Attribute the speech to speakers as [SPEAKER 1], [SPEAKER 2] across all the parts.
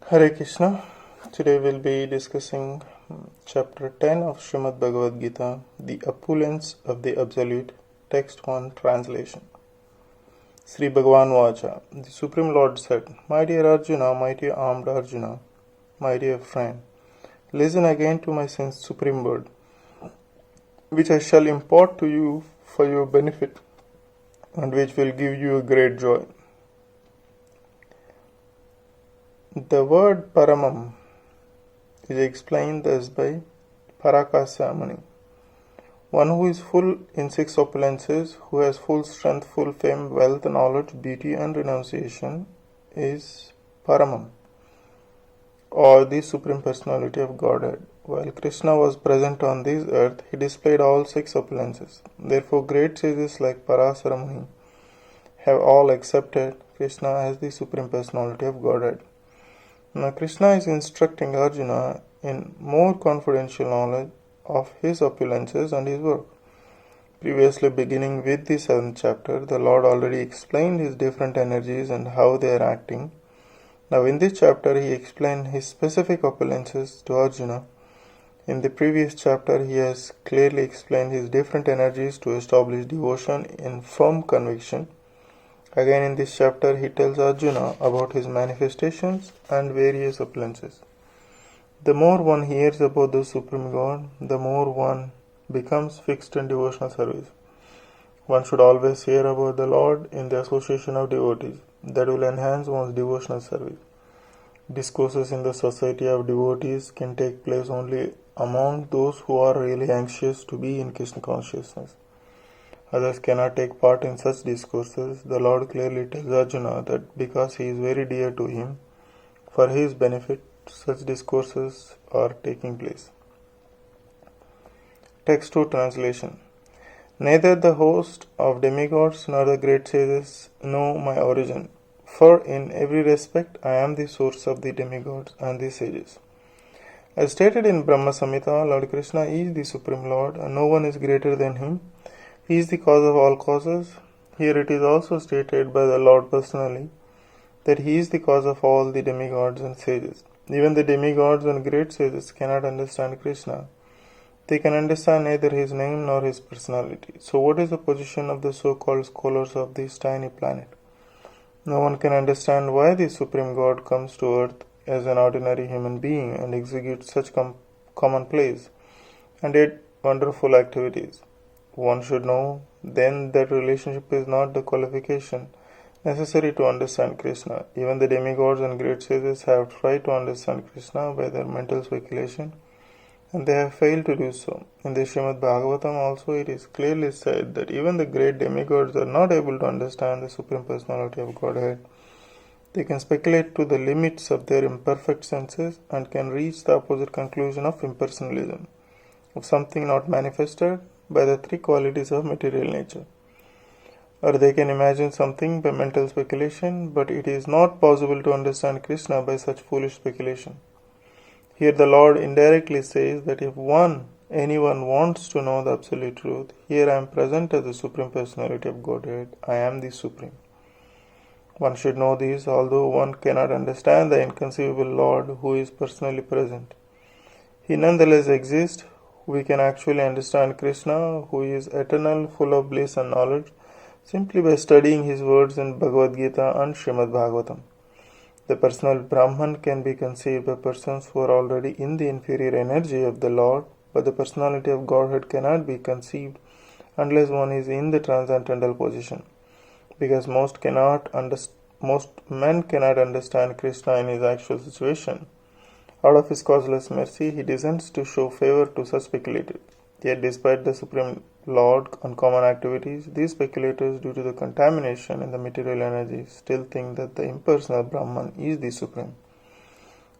[SPEAKER 1] Hare Krishna. Today we'll be discussing chapter 10 of Srimad Bhagavad-Gita, the opulence of the Absolute, text 1 translation. Sri Bhagavan Vacha. The Supreme Lord said, My dear Arjuna, my dear armed Arjuna, my dear friend, listen again to my supreme word, which I shall impart to you for your benefit and which will give you a great joy. The word Paramam is explained thus by Parakasya Muni. One who is full in six opulences, who has full strength, full fame, wealth, knowledge, beauty and renunciation is Paramam, or the Supreme Personality of Godhead. While Krishna was present on this earth, he displayed all six opulences. Therefore, great sages like Parasara Muni have all accepted Krishna as the Supreme Personality of Godhead. Now Krishna is instructing Arjuna in more confidential knowledge of his opulences and his work. Previously, beginning with the 7th chapter, the Lord already explained his different energies and how they are acting. Now in this chapter, he explained his specific opulences to Arjuna. In the previous chapter, he has clearly explained his different energies to establish devotion in firm conviction. Again in this chapter, he tells Arjuna about his manifestations and various opulences. The more one hears about the Supreme God, the more one becomes fixed in devotional service. One should always hear about the Lord in the association of devotees. That will enhance one's devotional service. Discourses in the society of devotees can take place only among those who are really anxious to be in Krishna Consciousness. Others cannot take part in such discourses. The Lord clearly tells Arjuna that because he is very dear to him, for his benefit, such discourses are taking place. Text 2 translation. Neither the host of demigods nor the great sages know my origin, for in every respect I am the source of the demigods and the sages. As stated in Brahma Samhita, Lord Krishna is the Supreme Lord and no one is greater than him. He is the cause of all causes. Here it is also stated by the Lord personally that he is the cause of all the demigods and sages. Even the demigods and great sages cannot understand Krishna. They can understand neither his name nor his personality. So what is the position of the so-called scholars of this tiny planet? No one can understand why the Supreme God comes to earth as an ordinary human being and executes such commonplace and yet wonderful activities. One should know then that relationship is not the qualification necessary to understand Krishna. Even the demigods and great sages have tried to understand Krishna by their mental speculation and they have failed to do so. In the Srimad Bhagavatam also it is clearly said that even the great demigods are not able to understand the Supreme Personality of Godhead. They can speculate to the limits of their imperfect senses and can reach the opposite conclusion of impersonalism, of something not manifested by the three qualities of material nature. Or they can imagine something by mental speculation, but it is not possible to understand Krishna by such foolish speculation. Here the Lord indirectly says that if anyone wants to know the absolute truth, here I am present as the Supreme Personality of Godhead. I am the Supreme. One should know this, although one cannot understand the inconceivable Lord who is personally present. He nonetheless exists. We can actually understand Krishna, who is eternal, full of bliss and knowledge, simply by studying his words in Bhagavad-Gita and Srimad Bhagavatam. The personal Brahman can be conceived by persons who are already in the inferior energy of the Lord, but the personality of Godhead cannot be conceived unless one is in the transcendental position. Because most men cannot understand Krishna in his actual situation. Out of his causeless mercy, he descends to show favor to such speculators. Yet despite the Supreme Lord uncommon activities, these speculators, due to the contamination in the material energy, still think that the impersonal Brahman is the Supreme.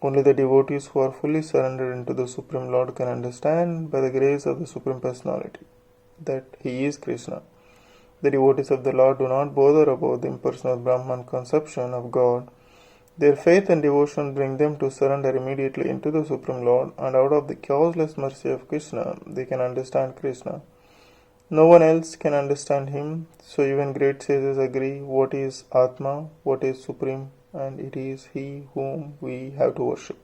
[SPEAKER 1] Only the devotees who are fully surrendered into the Supreme Lord can understand, by the grace of the Supreme Personality, that he is Krishna. The devotees of the Lord do not bother about the impersonal Brahman conception of God. Their faith and devotion bring them to surrender immediately into the Supreme Lord, and out of the causeless mercy of Krishna, they can understand Krishna. No one else can understand him, so even great sages agree what is Atma, what is Supreme and it is He whom we have to worship.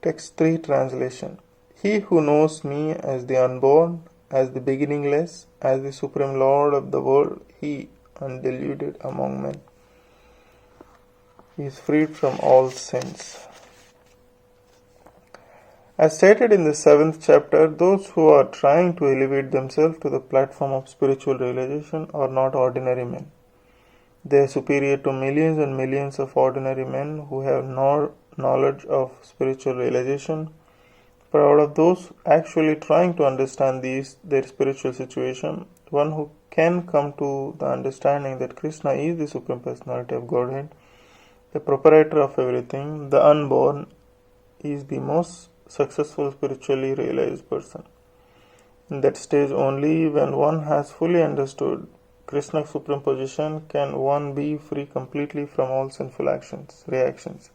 [SPEAKER 1] Text 3 translation. He who knows me as the unborn, as the beginningless, as the Supreme Lord of the world, He, undeluded among men, is freed from all sins. As stated in the 7th chapter, those who are trying to elevate themselves to the platform of spiritual realization are not ordinary men. They are superior to millions and millions of ordinary men who have no knowledge of spiritual realization. For out of those actually trying to understand their spiritual situation, one who can come to the understanding that Krishna is the Supreme Personality of Godhead, the proprietor of everything, the unborn, is the most successful spiritually realized person. In that stage only, when one has fully understood Krishna's supreme position, can one be free completely from all sinful reactions.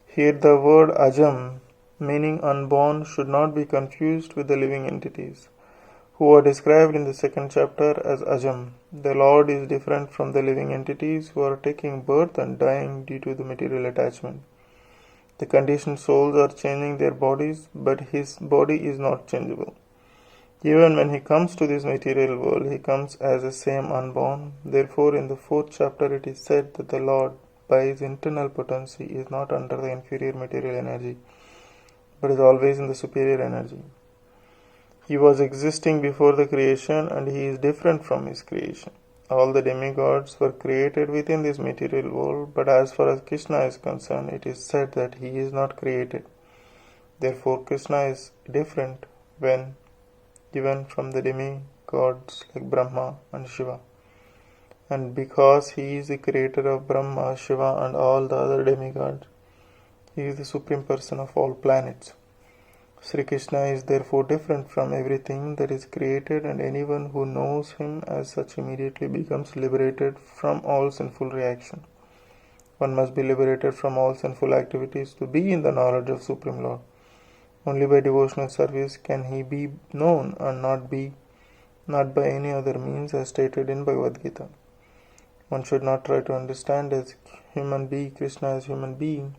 [SPEAKER 1] Here the word ajam, meaning unborn, should not be confused with the living entities, who are described in the 2nd chapter as ajam. The Lord is different from the living entities who are taking birth and dying due to the material attachment. The conditioned souls are changing their bodies, but His body is not changeable. Even when He comes to this material world, He comes as the same unborn. Therefore, in the 4th chapter it is said that the Lord, by His internal potency, is not under the inferior material energy, but is always in the superior energy. He was existing before the creation, and He is different from His creation. All the demigods were created within this material world, but as far as Krishna is concerned, it is said that He is not created. Therefore, Krishna is different when given from the demigods like Brahma and Shiva. And because He is the creator of Brahma, Shiva and all the other demigods, He is the supreme person of all planets. Sri Krishna is therefore different from everything that is created, and anyone who knows Him as such immediately becomes liberated from all sinful reaction. One must be liberated from all sinful activities to be in the knowledge of Supreme Lord. Only by devotional service can He be known, and not by any other means, as stated in Bhagavad-Gita. One should not try to understand as human being Krishna as human being.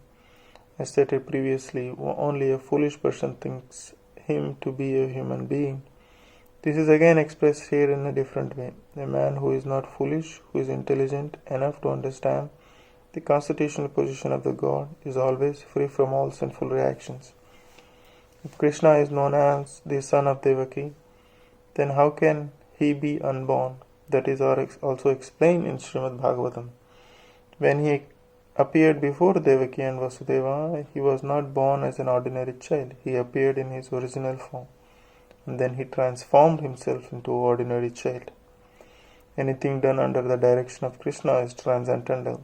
[SPEAKER 1] As stated previously, only a foolish person thinks Him to be a human being. This is again expressed here in a different way. A man who is not foolish, who is intelligent enough to understand the constitutional position of the God, is always free from all sinful reactions. If Krishna is known as the son of Devaki, then how can He be unborn? That is also explained in Srimad Bhagavatam. When He appeared before Devaki and Vasudeva, He was not born as an ordinary child. He appeared in His original form, and then He transformed Himself into an ordinary child. Anything done under the direction of Krishna is transcendental.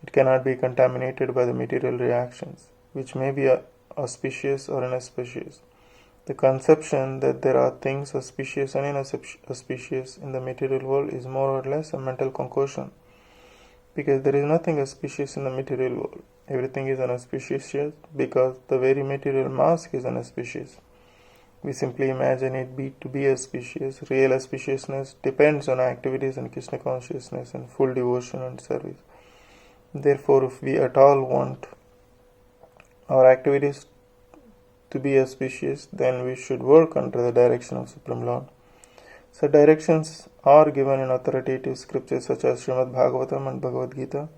[SPEAKER 1] It cannot be contaminated by the material reactions, which may be auspicious or inauspicious. The conception that there are things auspicious and inauspicious in the material world is more or less a mental concoction, because there is nothing auspicious in the material world. Everything is inauspicious because the very material mask is inauspicious. We simply imagine it to be auspicious. Real auspiciousness depends on activities in Krishna consciousness and full devotion and service. Therefore, if we at all want our activities to be auspicious, then we should work under the direction of Supreme Lord. So directions are given in authoritative scriptures such as Srimad Bhagavatam and Bhagavad-Gita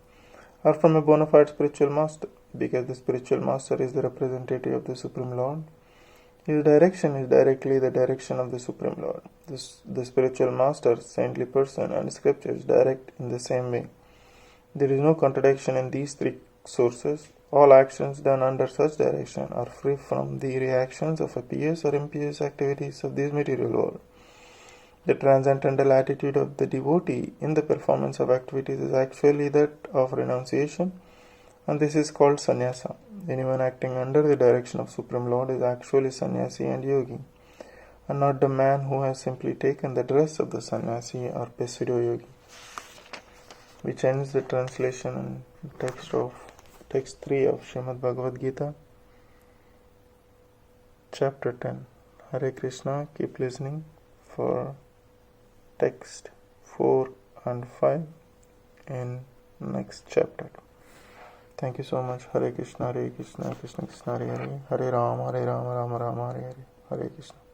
[SPEAKER 1] are from a bona fide spiritual master, because the spiritual master is the representative of the Supreme Lord. His direction is directly the direction of the Supreme Lord. The spiritual master, saintly person, and scriptures direct in the same way. There is no contradiction in these three sources. All actions done under such direction are free from the reactions of pious or impious activities of this material world. The transcendental attitude of the devotee in the performance of activities is actually that of renunciation, and this is called sannyasa. Anyone acting under the direction of Supreme Lord is actually sannyasi and yogi, and not the man who has simply taken the dress of the sannyasi or pseudo yogi. Which ends the translation and text 3 of Srimad Bhagavad-Gita, chapter 10. Hare Krishna. Keep listening for text 4 and 5 in next chapter. Thank you so much. Hare Krishna, Krishna Krishna, Hare Hare, Hare Rama, Rama Rama, Hare Hare, Hare Krishna.